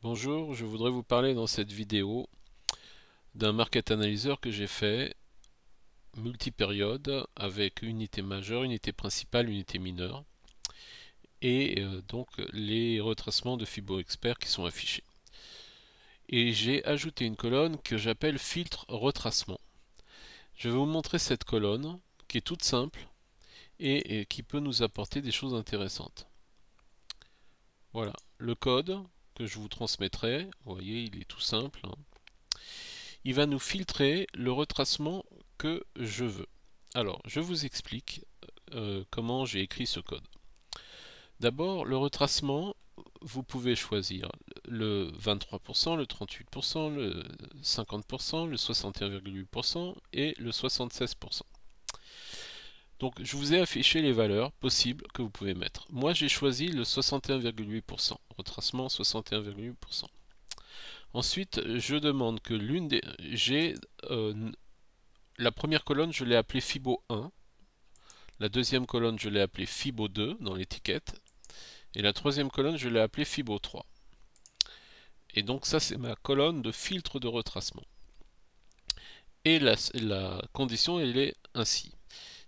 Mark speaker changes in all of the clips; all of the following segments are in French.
Speaker 1: Bonjour, je voudrais vous parler dans cette vidéo d'un market analyzer que j'ai fait multipériode avec unité majeure, unité principale, unité mineure et donc les retracements de Fibo Expert qui sont affichés. Et j'ai ajouté une colonne que j'appelle filtre retracement. Je vais vous montrer cette colonne qui est toute simple et qui peut nous apporter des choses intéressantes. Voilà, le code que je vous transmettrai, vous voyez, il est tout simple, hein. Il va nous filtrer le retracement que je veux. Alors, je vous explique comment j'ai écrit ce code. D'abord, le retracement, vous pouvez choisir le 23%, le 38%, le 50%, le 61,8% et le 76%. Donc, je vous ai affiché les valeurs possibles que vous pouvez mettre. Moi, j'ai choisi le 61,8%, retracement 61,8%. Ensuite, je demande que l'une des... la première colonne, je l'ai appelée Fibo 1. La deuxième colonne, je l'ai appelée Fibo 2 dans l'étiquette. Et la troisième colonne, je l'ai appelée Fibo 3. Et donc ça, c'est ma colonne de filtre de retracement. Et la condition, elle est ainsi.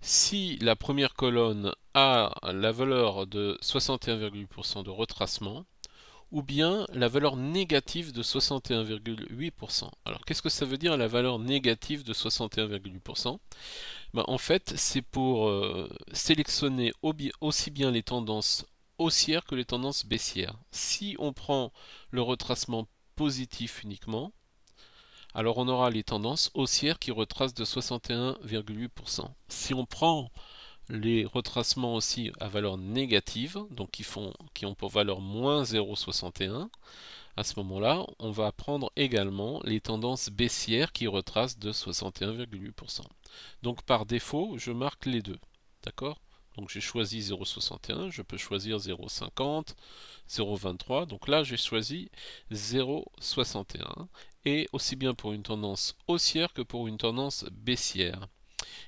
Speaker 1: Si la première colonne a la valeur de 61,8% de retracement, ou bien la valeur négative de 61,8%. Alors qu'est-ce que ça veut dire la valeur négative de 61,8%? Ben, en fait, c'est pour sélectionner aussi bien les tendances haussières que les tendances baissières. Si on prend le retracement positif uniquement, alors on aura les tendances haussières qui retracent de 61,8%. Si on prend les retracements aussi à valeur négative, donc qui ont pour valeur moins 0,61, à ce moment-là, on va prendre également les tendances baissières qui retracent de 61,8%. Donc par défaut, je marque les deux. D'accord? Donc j'ai choisi 0,61, je peux choisir 0,50, 0,23. Donc là, j'ai choisi 0,61. Et aussi bien pour une tendance haussière que pour une tendance baissière.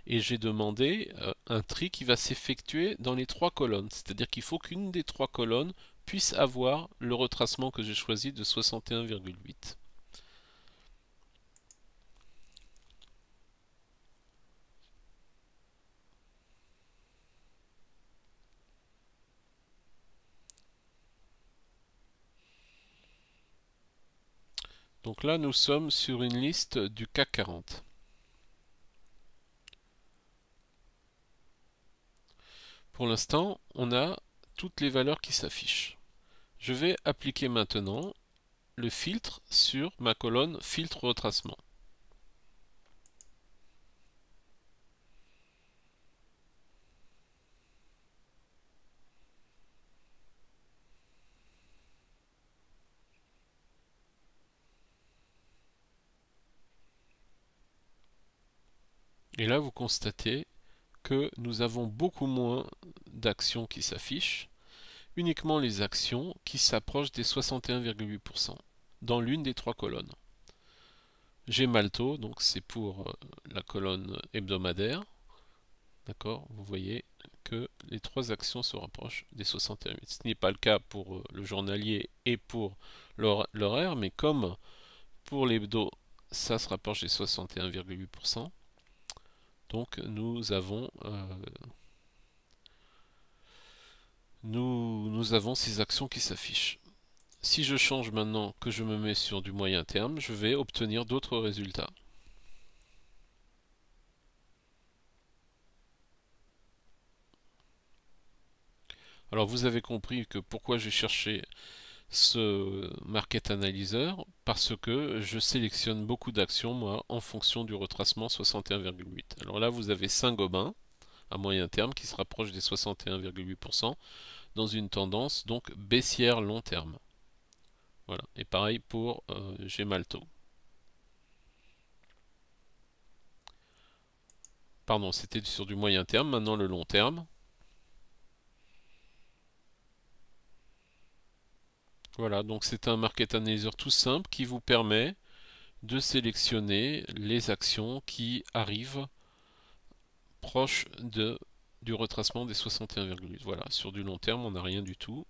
Speaker 1: Et j'ai demandé un tri qui va s'effectuer dans les trois colonnes. C'est-à-dire qu'il faut qu'une des trois colonnes puisse avoir le retracement que j'ai choisi de 61,8. Donc là, nous sommes sur une liste du CAC 40. Pour l'instant, on a toutes les valeurs qui s'affichent. Je vais appliquer maintenant le filtre sur ma colonne filtre retracement. Et là, vous constatez que nous avons beaucoup moins d'actions qui s'affichent, uniquement les actions qui s'approchent des 61,8% dans l'une des trois colonnes. J'ai Malto, donc c'est pour la colonne hebdomadaire. D'accord, vous voyez que les trois actions se rapprochent des 61,8. Ce n'est pas le cas pour le journalier et pour l'horaire, mais comme pour l'hebdo, ça se rapproche des 61,8%. Donc nous avons ces actions qui s'affichent. Si je change maintenant que je me mets sur du moyen terme, je vais obtenir d'autres résultats. Alors vous avez compris que pourquoi j'ai cherché ce market analyzer, parce que je sélectionne beaucoup d'actions moi en fonction du retracement 61,8. Alors là vous avez Saint-Gobain à moyen terme qui se rapproche des 61,8% dans une tendance donc baissière long terme. Voilà. Et pareil pour Gemalto. Pardon, c'était sur du moyen terme, maintenant le long terme. Voilà, donc c'est un market analyzer tout simple qui vous permet de sélectionner les actions qui arrivent proches du retracement des 61,8. Voilà, sur du long terme, on n'a rien du tout.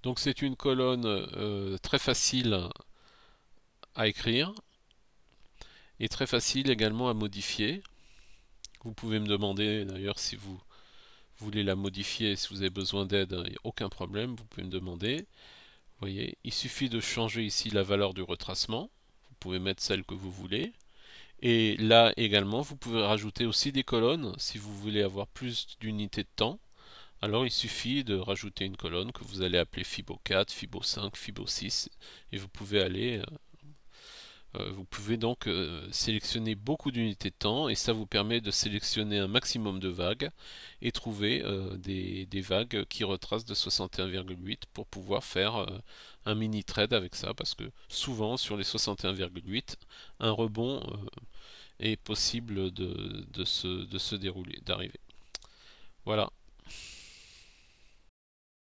Speaker 1: Donc c'est une colonne très facile à écrire et très facile également à modifier. Vous pouvez me demander d'ailleurs si vous voulez la modifier, si vous avez besoin d'aide, il n'y a aucun problème, vous pouvez me demander. Vous voyez, il suffit de changer ici la valeur du retracement. Vous pouvez mettre celle que vous voulez. Et là également, vous pouvez rajouter aussi des colonnes si vous voulez avoir plus d'unités de temps. Alors il suffit de rajouter une colonne que vous allez appeler Fibo 4, Fibo 5, Fibo 6 et vous pouvez aller vous pouvez donc sélectionner beaucoup d'unités de temps et ça vous permet de sélectionner un maximum de vagues et trouver des vagues qui retracent de 61,8 pour pouvoir faire un mini trade avec ça parce que souvent sur les 61,8 un rebond est possible de se dérouler, d'arriver. Voilà.